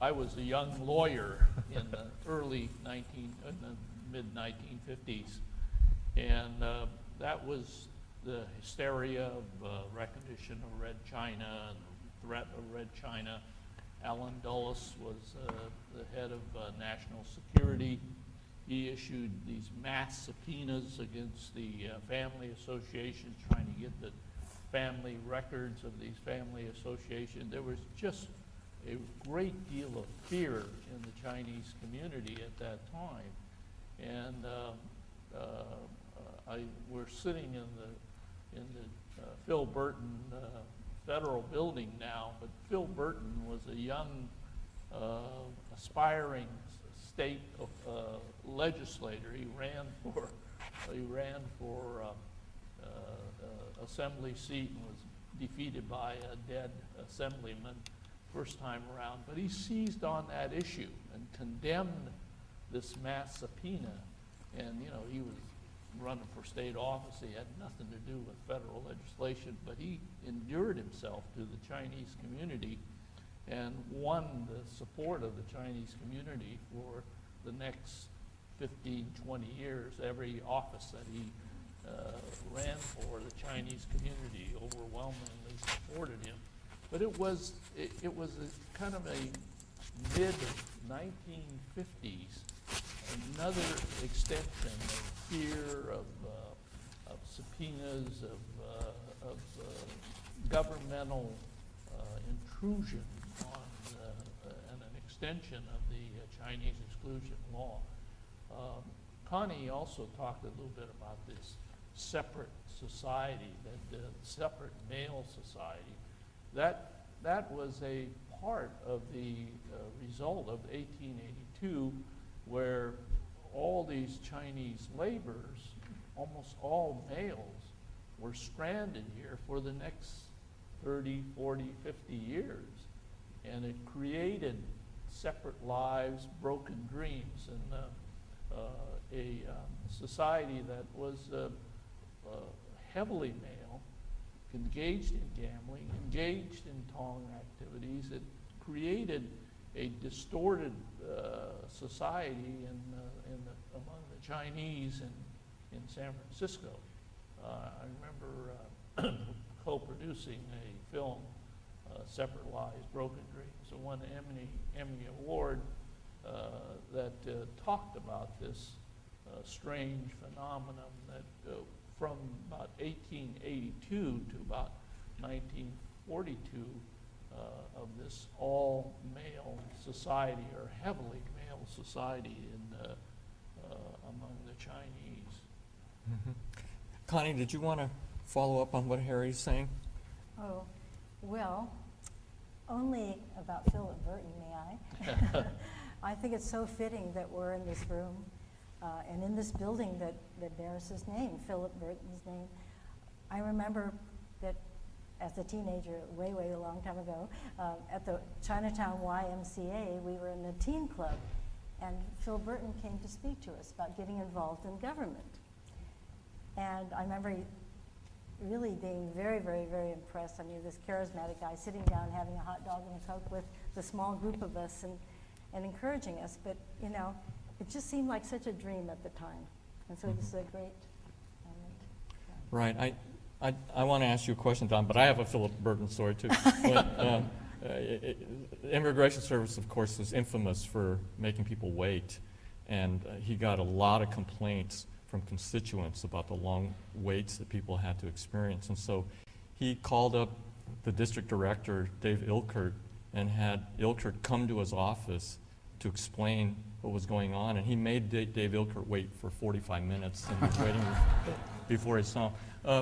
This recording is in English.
I was a young lawyer in the mid-1950s, and that was the hysteria of recognition of Red China and threat of Red China. Alan Dulles was the head of national security. He issued these mass subpoenas against the family associations, trying to get the family records of these family associations. There was just a great deal of fear in the Chinese community at that time. And we're sitting in the Phil Burton Federal Building now, but Phil Burton was a young, aspiring state legislator. He ran for assembly seat and was defeated by a dead assemblyman first time around. But he seized on that issue and condemned this mass subpoena. And he was running for state office. He had nothing to do with federal legislation, but he endured himself to the Chinese community and won the support of the Chinese community for the next 15, 20 years. Every office that he ran for, the Chinese community overwhelmingly supported him. But it was a kind of a mid-1950s, another extension of fear, of subpoenas, of governmental intrusion on and an extension of the Chinese exclusion law. Connie also talked a little bit about this separate society, that separate male society. That was a part of the result of 1882, where all these Chinese laborers, almost all males, were stranded here for the next 30, 40, 50 years. And it created separate lives, broken dreams, and a society that was heavily male, engaged in gambling, engaged in Tong activities. It created a distorted society among the Chinese in San Francisco. I remember co-producing a film, Separate Lives, Broken Dreams, and won an Emmy Award that talked about this strange phenomenon that from about 1882 to about 1942 of this all-male society, or heavily male society among the Chinese. Mm-hmm. Connie, did you want to follow up on what Harry's saying? Oh, well, only about Philip Burton, may I? I think it's so fitting that we're in this room and in this building that bears his name, Philip Burton's name. I remember that as a teenager, way a long time ago, at the Chinatown YMCA, we were in the teen club, and Phil Burton came to speak to us about getting involved in government. And I remember really being very impressed. I mean, this charismatic guy sitting down, having a hot dog and a Coke with the small group of us and encouraging us. But, it just seemed like such a dream at the time. And so this is a great moment. Right. I want to ask you a question, Don, but I have a Philip Burton story too. But, Immigration Service, of course, is infamous for making people wait. And he got a lot of complaints from constituents about the long waits that people had to experience. And so he called up the district director, Dave Ilkert, and had Ilkert come to his office to explain what was going on. And he made Dave Ilkert wait for 45 minutes in the waiting room before he saw him.